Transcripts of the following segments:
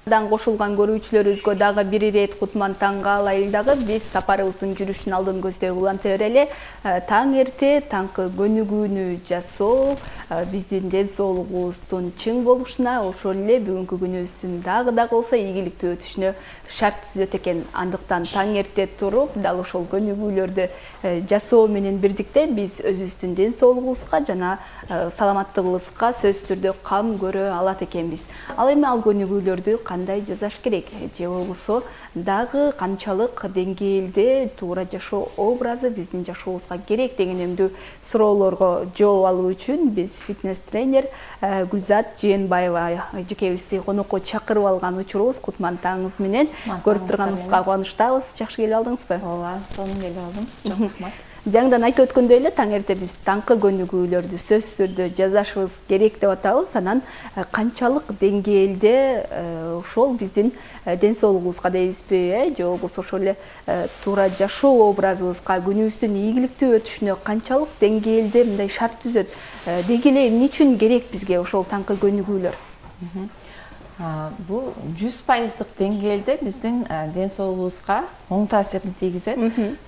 Кошулган көрүүчүлөрүбүзгө дагы бир ирет кутман таңга алайын дагы биз сапарыбыздын жүрүшүн алдын көздөй уланта берели. Таң эрте таңкы көнүгүүнү жасоо биздин ден соолугубуздун чың болушуна, ошол эле бүгүнкү күнүбүздүн дагы болсо ийгиликтүү өтүшүнө шарт түзөт экен. Андыктан таң эрте туруп, дал ошол көнүгүүлөрдү жасоо менен бирдикте биз өзүбүздүн ден соолугубузга жана саламаттыгыбызга сөзсүз түрдө кам көрө алат экенбиз. Ал эми ал көнүгүүлөрдү кандай жасаш керек же болбосо дагы канчалык деңгээлде туура жашоо образы биздин жашообузга керек дегендүү суроолорго жооп алуу үчүн биз фитнес-тренер Гүлзат Жээнбаева жекебизди конокко чакырып алган учурубуз. Кутман таңыңыз менен. Көрүп турганыбызга кубанычтабыз. Жакшы келип алдыңызбы? Ооба, сонун келип алдым. Жок, рахмат. Жаңдан айтып өткөндөй эле таң эрте биз таңкы көнүгүүлөрдү сөзсүз түрдө жасашыбыз керек деп атабыз. Анан канчалык деңгээлде ошол биздин ден соолугубузга дейбизби, же болбосо ошол эле туура жашоо образыбызга, күнүбүздүн ийгиликтүү өтүшүнө канчалык деңгээлде мындай шарт түзөт? Деги эле эмне үчүн керек бизге ошол таңкы көнүгүүлөр? Бул 100% деңгээлде биздин ден соолугубузга оң таасирин тийгизет.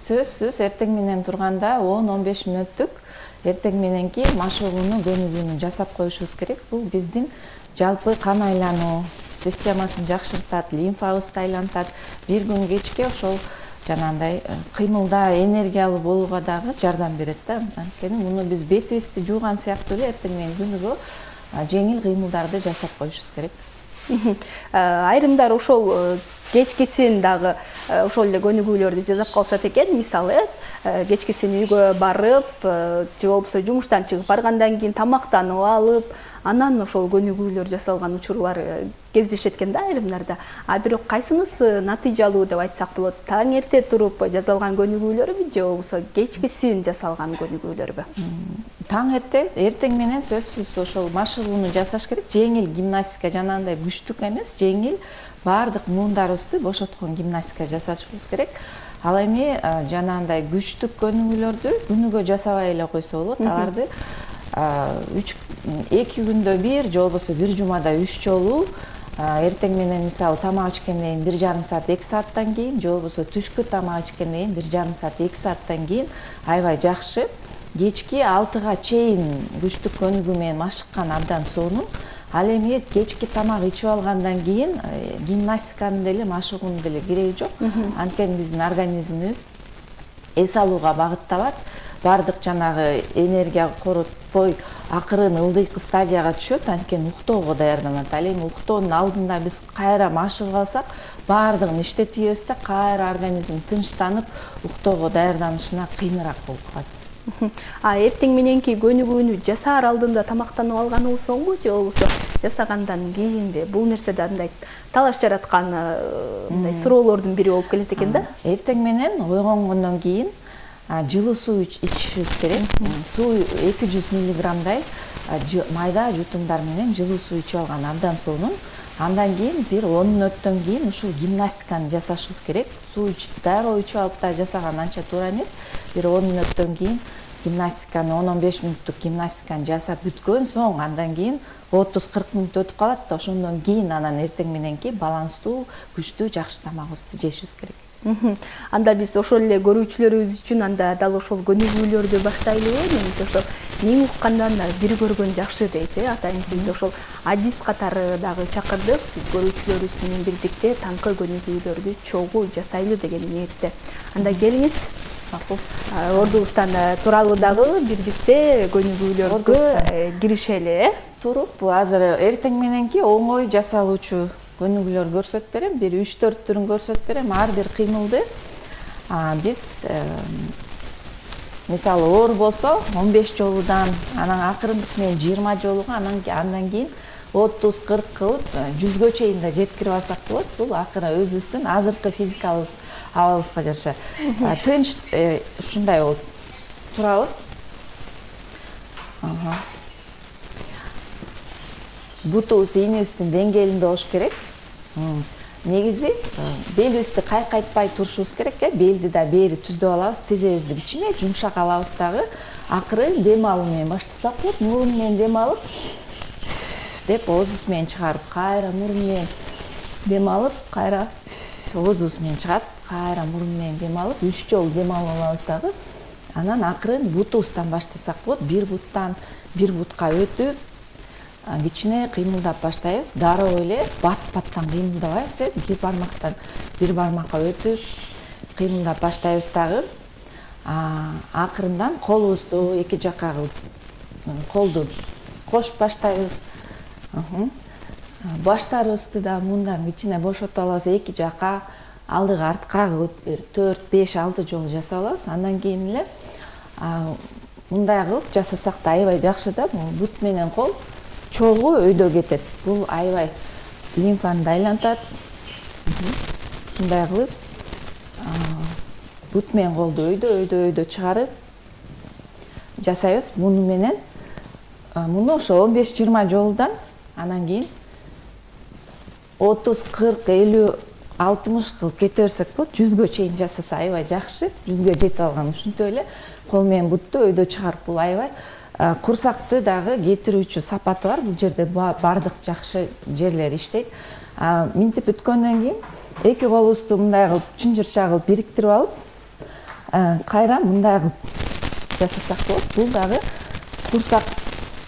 Сөзсүз эртең менен турганда 10-15 мүнөттүк эртең мененки машыгууну, көнүгүүнү жасап коюшубуз керек. Бул биздин жалпы кан айлануу системасын жакшыртат, лимфабызды айлантат. Бир күн кечке ошол жанагындай кыймылда, энергиялуу болууга дагы жардам берет да. Анткени муну биз бетибизди жууган сыяктуу эле эртең менен күнүгө жеңил кыймылдарды жасап коюшубуз керек. Айрымдар ошол кечкисин дагы ошол эле көнүгүүлөрдү жасап калышат экен. Мисалы, кечкисин үйгө барып, же болбосо жумуштан чыгып баргандан кийин тамактанып алып, анан ошол көнүгүүлөр жасалган учурлар кездешет экен да айрымдарда. Бирок кайсынысы натыйжалуу деп айтсак болот? Таң эрте туруп жасалган көнүгүүлөрбү же болбосо кечкисин жасалган көнүгүүлөрбү? Таң эртең менен сөзсүз ошол машыгууну жасаш керек. Жеңил гимнастика, жанагындай күчтүк эмес, жеңил баардык муундарыбызды бошоткон гимнастика жасашыбыз керек. Ал эми жанагындай күчтүк көнүгүүлөрдү күнүгө жасабай эле койсо болот. Аларды 2 күндө бир, же болбосо бир жумада 3 жолу, эртең менен мисалы тамак ичкенден кийин 1,5 саат, 2 сааттан кийин, же болбосо түшкү тамак ичкенден кийин 1,5 саат, 2 сааттан кийин аябай жакшы. Кечки 6-га чейин күчтүк көнүгүү менен машыккан абдан сонун. Ал эми кечки тамак ичип алгандан кийин гимнастиканын деле, машыгуунун деле кереги жок. Анткени биздин организмибиз эс алууга багытталат. Баардык жанагы энергия коротпой, акырын ылдыйкы стадияга түшөт, анткени уктоого даярданат. Ал эми уктоонун алдында биз кайра машыгып алсак, баардыгын иштетип ийбиз да, кайра организм тынчтанып, уктоого даярданышына кыйыныраак болуп калат. Эртең мененки көнүгүүнү жасаар алдында тамактанып алганыбыз оңбу, же болбосо жасагандан кийинби? Бул нерседе андай талаш жараткан мындай суроолордун бири болуп келет экен да. Эртең менен ойгонгондон кийин жылуу суу ичишибиз керек. Суу 200 миллиграммдай майда жутумдар менен жылуу суу ичип алган абдан сонун. Андан кийин бир 10 мүнөттөн кийин ушул гимнастиканы жасашыбыз керек. Суу дароо ичип алып да жасаган анча туура эмес. Бир 10 мүнөттөн кийин гимнастиканы 10-15 мүнөттүк гимнастиканы жасап бүткөн соң андан кийин 30-40 мүнөт өтүп калат да, ошондон кийин анан эртең мененки баланстуу, күчтүү, жакшы тамагыбызды жешибиз керек. Анда биз ошол эле көрүүчүлөрүбүз үчүн анда дал ошол көнүгүүлөрдү баштайлыбы? Менимче ошол эң уккандан бир көргөн жакшы дейт, атайын сизди ошол адис катары дагы чакырдык. Биз көрүүчүлөрүбүз менен бирдикте таңкы көнүгүүлөрдү чогуу жасайлы деген ниетте. Анда келиңиз. Ордубуздан туралы дагы бирдикте көнүгүүлөргө киришели. Туруп, азыр эртең мененки оңой жасалуучу көнүгүүлөр көрсөтүп берем. Бир 3-4 түрүн көрсөтүп берем. Ар бир кыймылды биз мисалы оор болсо 15 жолудан, анан акырындык менен 20 жолуга, андан кийин 30-40 кылып 100гө чейин да жеткирип алсак болот. Бул акыры өзүбүздүн азыркы физикалык абалыбызга жараша. Тынч ушундай болуп турабыз. Бутубуз ийнибиздин деңгээлинде болуш керек. Негизи белибизди кайкайтпай турушубуз керек. Белди да бери түздөп алабыз, тизебизди кичине жумшак алабыз дагы. Акырын дем алуу менен баштасак болот. Мурун менен дем алып, деп оозубуз менен чыгарып, кайра мурун менен дем алып кайра оозубуз менен чыгат, кайра мурун менен дем алып 3 жолу дем алып алабыз дагы. Анан акырын бутубуздан баштасак болот. Бир буттан бир бутка өтүп, кичине кыймылдап баштайбыз. Дароо эле бат-баттан кыймылдабайбыз, бир бармактан бир бармакка өтүп кыймылдап баштайбыз дагы. Акырындан колубузду эки жакка кылып, колду кошуп баштайбыз. Баштарыбызды да мындан кичине бошотуп алабыз, эки жакка алдыга артка кылып 4, 5, 6 жолу жасап алабыз. Андан кийин эле мындай кылып жасасак да аябай жакшы да. Бут менен кол чогуу өйдө кетет. Бул аябай лимфаны да айлантат. Ушундай кылып бут менен колду өйдө чыгарып жасайбыз. Муну менен муну ошо 15-20 жолудан анан кийин 30, 40, 50, 60 кылып кете берсек болот. 100гө чейин жасаса аябай жакшы. 100гө жетип алган ушинтип эле кол менен бутту өйдө чыгарып, бул аябай курсакты дагы кетирүүчү сапаты бар. Бул жерде бардык жакшы жерлери иштейт. Минтип бүткөндөн кийин эки колубузду мындай кылып чынжырча кылып бириктирип алып, кайра мындай кылып жасасак болот. Бул дагы курсак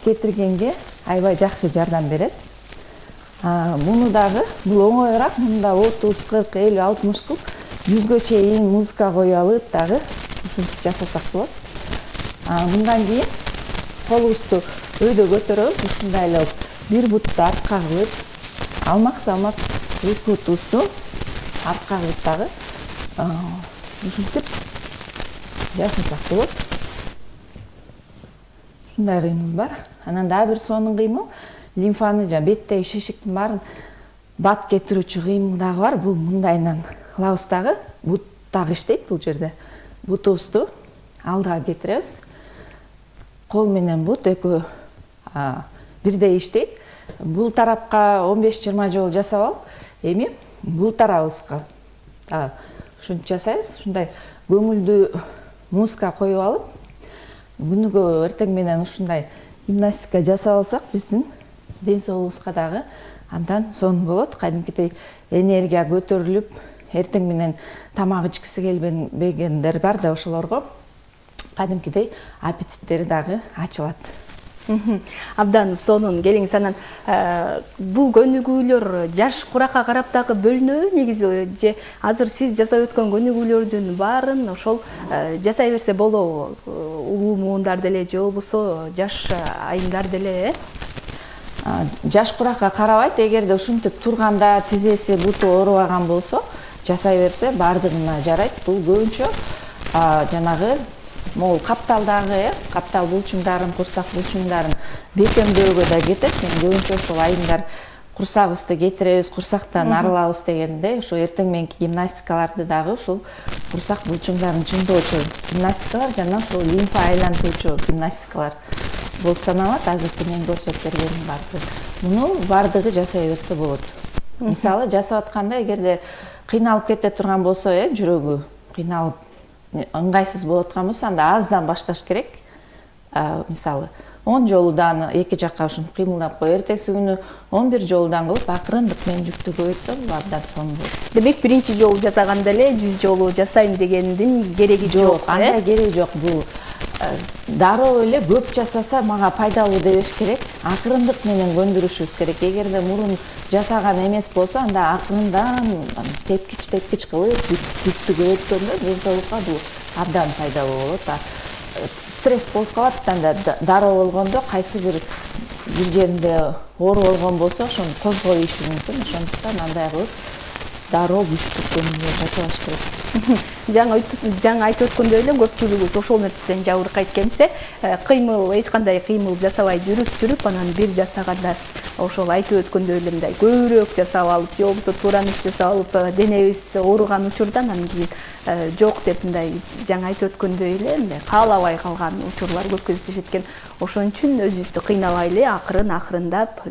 кетиргенге аябай жакшы жардам берет. Муну дагы бул оңоюраак, мында 30, 40, 50, 60 кылып 100гө чейин музыка коюп алып дагы ушинтип жасасак болот. Мындан кийин колубузду өйдө көтөрөбүз. Ушундай эле бир бутты артка кылып, алмак-салмак эки бутубузду артка кылып дагы ушинтип жасасак болот. Ушундай кыймыл бар. Анан дагы бир сонун кыймыл, лимфаны жана беттеги шишиктин баарын бат кетирүүчү кыймыл дагы бар. Бул мындайынан кылабыз дагы. Бут дагы иштейт бул жерде. Бутубузду алдыга кетиребиз. Кол менен бут экөө бирдей иштейт. Бул тарапка 15-20 жолу жасап алып, эми бул тарабыбызга ушинтип жасайбыз. Ушундай көңүлдүү музыка коюп алып, күнүгө эртең менен ушундай гимнастика жасап алсак, биздин ден соолугубузга дагы андан сонун болот. Кадимкидей энергия көтөрүлүп, эртең менен тамак ичкиси келбегендер бар да, ошолорго кадимкидей аппетиттери дагы ачылат. Абдан сонун. Келиңиз, анан бул көнүгүүлөр жаш куракка карап дагы бөлүнөбү негизи, же азыр сиз жасап өткөн көнүгүүлөрдүн баарын ошол жасай берсе болобу? Улуу муундар деле же болбосо жаш айымдар деле? Жаш куракка карабайт. Эгерде ушинтип турганда тизеси, буту оорубаган болсо, жасай берсе баардыгына жарайт. Бул көбүнчө жанагы могул капталдагы, каптал булчуңдарын, курсак булчуңдарын бекемдөөгө да кетет. Мен көбүнчө ошол айымдар курсагыбызды кетиребиз, курсактан арылабыз дегенде, ошо эртең мененки гимнастикаларды дагы ушул курсак булчуңдарын чыңдоочу гимнастикалар жана ошол лимфа айлантуучу гимнастикалар болуп саналат. Азыркы мен көрсөтүп бергеним бардыгы. Муну бардыгы жасай берсе болот. Мисалы жасап атканда эгерде кыйналып кете турган болсо, жүрөгү кыйналып ыңгайсыз болуп аткан болсо, анда аздан башташ керек. Мисалы 10 жолудан эки жакка ушинтип кыймылдап коюп, эртеси күнү 11 жолудан кылып акырындык менен жүктү көбөйтсөм, бул абдан сонун болот. Демек, биринчи жолу жасаганда эле 100 жолу жасайм дегендин кереги жок. Андай кереги жок. Бул дароо эле көп жасаса мага пайдалуу дебеш керек. Акырындык менен көндүрүшүбүз керек. Эгерде мурун жасаган эмес болсо, анда акырындан тепкич кылып жүктү көбөйткөндө ден соолукка бул абдан пайдалуу болот. Стресс болуп калат, анда дароо болгондо кайсы бир жеринде оору болгон болсо, ошону козгой ийиши мүмкүн. Ошондуктан андай кылып дароо күчтүү көмүлө жасалыш керек. Жаңы айтып өткөндөй эле көпчүлүгүбүз ошол нерседен жабыркайт экенсе, кыймыл, эч кандай кыймыл жасабай жүрүп, анан бир жасаганда ошол айтып өткөндөй эле мындай көбүрөөк жасап алып, же болбосо туура эмес жасап алып, денебиз ооруган учурда анан кийин жок деп мындай жаңы айтып өткөндөй эле мындай каалабай калган учурлар көп кездешет экен. Ошон үчүн өзүбүздү кыйнабай эле акырындап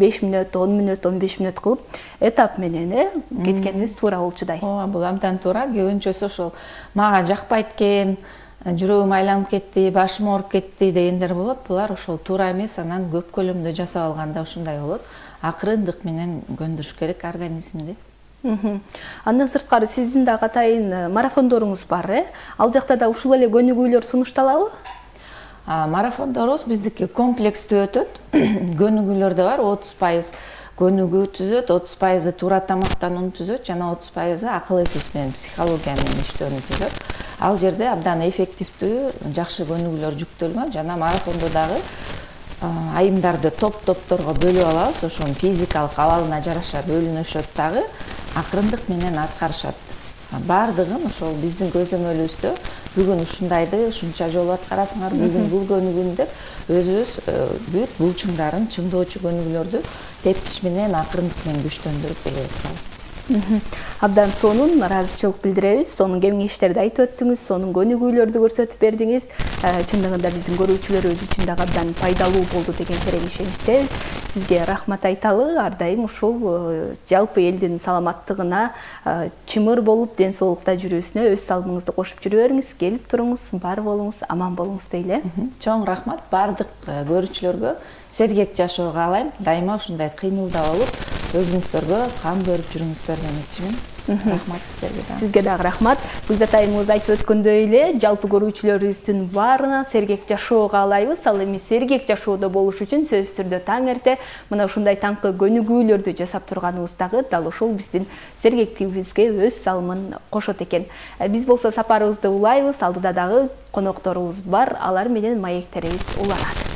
5 мүнөт, 10 мүнөт, 15 мүнөт кылып, этап менен кеткенибиз туура болчудай. Бул абдан туура. Көбүнчөсү ошол мага жакпайт экен, жүрөгүм айланып кетти, башым ооруп кетти дегендер болот. Булар ошол туура эмес, анан көп көлөмдө жасап алганда ушундай болот. Акыры ындык менен көндүрүш керек организмди. Андан сырткары сиздин да катайын марафондоруңуз бар, Ал жакта да ушул эле көнүгүүлөр сунушталабы? Марафондорубуз биздики комплекстүү өтөт. Көнүгүүлөр да бар, 30% көнүгүү түзөт, 30% туура тамактанууну түзөт, жана 30% акыл эсес менен психология менен иштөөнү түзөт. Ал жерде абдан эффективдүү, жакшы көнүгүүлөр жүктөлгөн, жана марафондо дагы айымдарды топ-топторго бөлүп алабыз, ошонун физикалык абалына жараша бөлүнүшөт дагы, акырындык менен аткарышат. Бардыгын ошол биздин көзөмөлүбүздө бүгүн ушундайды ушунча жолу аткарасыңар, бүгүн бул көнүгүүнү деп өзүбүз бүт булчуңдарын чыңдоочу көнүгүүлөрдү тепкич менен акырындык менен күчтөндүрүп белгилеп турабыз. Абдан сонун ыраазычылык билдиребиз. Сонун кеңештерди айтып өттүңүз, сонун көнүгүүлөрдү көрсөтүп бердиңиз. Чындыгында биздин көрүүчүлөрүбүз үчүн дагы абдан пайдалуу болду деген терең ишеничтебиз. Сизге рахмат айталы. Ар дайым ушул жалпы элдин саламаттыгына чымыр болуп, ден соолукта жүрүүсүнө өз салымыңызды кошуп жүрө бериңиз. Келип туруңуз, бар болуңуз, аман болуңуз дейле. Чоң рахмат бардык көрүүчүлөргө. Сергек жашоо каалайм. Дайыма ушундай кыймылда болуп, өзүңүздөргө кам көрүп жүрүңүздөр демекчимин. Рахмат сиздерге. Сизге дагы рахмат. Гүлзат айымыбыз айтып өткөндөй эле, жалпы көрүүчүлөрүбүздүн баарына сергек жашоо каалайбыз. Ал эми сергек жашоодо болуш үчүн сөзсүз түрдө таң эрте мына ушундай таңкы көнүгүүлөрдү жасап турганыбыз дагы дал ушул биздин сергектигибизге өз салымын кошот экен. Биз болсо сапарыбызды улайбыз. Алдыда дагы конокторубуз бар. Алар менен маектерибиз уланат.